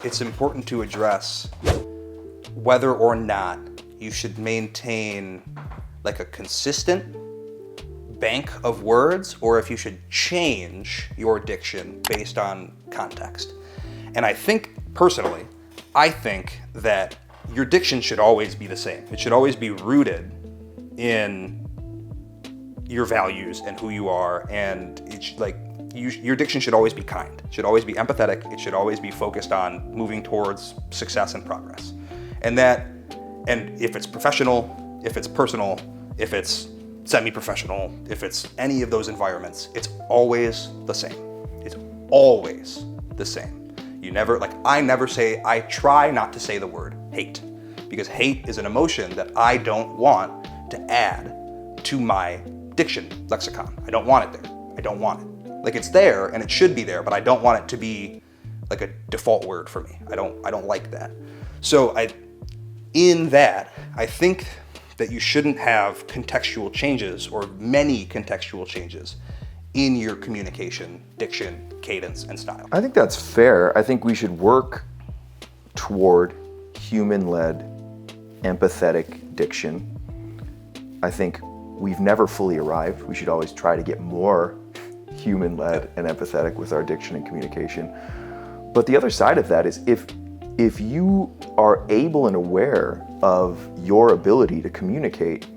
it's important to address whether or not you should maintain like a consistent bank of words, or if you should change your diction based on context. And I think, personally, I think that your diction should always be the same. It should always be rooted in your values and who you are, and your diction should always be kind. It should always be empathetic. It should always be focused on moving towards success and progress. And if it's professional, if it's personal, if it's semi-professional, if it's any of those environments, it's always the same. It's always the same. I try not to say the word hate, because hate is an emotion that I don't want to add to my diction lexicon. I don't want it there. I don't want it. Like, it's there and it should be there, but I don't want it to be like a default word for me. I don't like that. So I think that you shouldn't have contextual changes or many contextual changes in your communication, diction, cadence, and style. I think that's fair. I think we should work toward human-led, empathetic diction. I think we've never fully arrived. We should always try to get more human-led and empathetic with our diction and communication. But the other side of that is if you are able and aware of your ability to communicate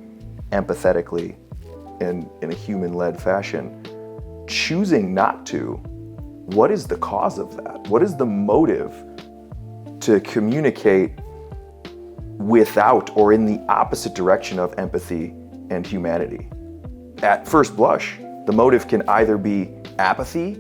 empathetically and in a human-led fashion, choosing not to, what is the cause of that? What is the motive to communicate without or in the opposite direction of empathy and humanity? At first blush, the motive can either be apathy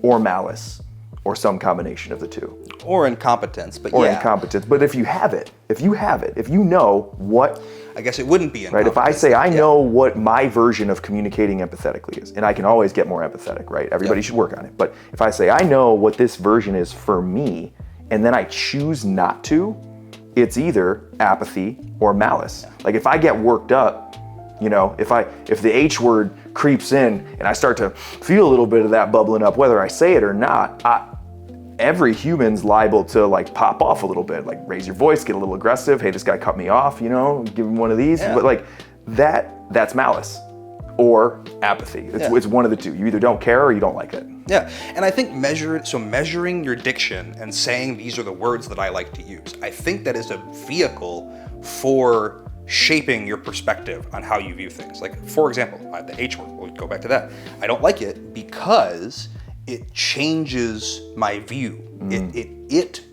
or malice, or some combination of the two. Or incompetence, but Or incompetence. But if you know what... I guess it wouldn't be incompetence. Right, if I say I know what my version of communicating empathetically is, and I can always get more empathetic, right? Everybody should work on it. But if I say I know what this version is for me, and then I choose not to, it's either apathy or malice. Like, if I get worked up, if the H word creeps in and I start to feel a little bit of that bubbling up, whether I say it or not, every human's liable to pop off a little bit, raise your voice, get a little aggressive. Hey, this guy cut me off, give him one of these. Yeah. But that's malice or apathy. It's one of the two. You either don't care or you don't like it. Yeah, and I think measuring your diction and saying these are the words that I like to use, I think that is a vehicle for shaping your perspective on how you view things. Like, for example, the H word, we'll go back to that. I don't like it because it changes my view.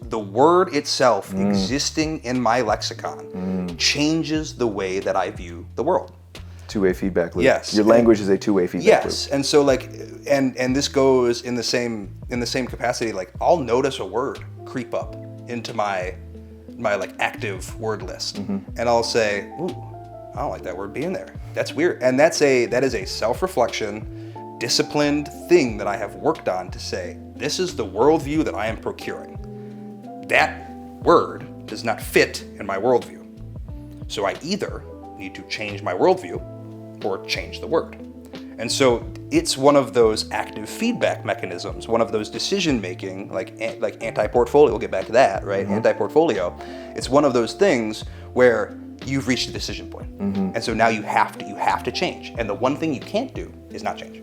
The word itself existing in my lexicon changes the way that I view the world. Two-way feedback loop. Yes. Your language is a two-way feedback loop. Yes, and so and this goes in the same capacity. I'll notice a word creep up into my active word list, and I'll say, "Ooh, I don't like that word being there. That's weird." And that is a self-reflection, disciplined thing that I have worked on to say, this is the worldview that I am procuring. That word does not fit in my worldview. So I either need to change my worldview or change the word. And so it's one of those active feedback mechanisms, one of those decision-making, like anti-portfolio, we'll get back to that, right? Anti-portfolio. It's one of those things where you've reached a decision point. And so now you have to change. And the one thing you can't do is not change.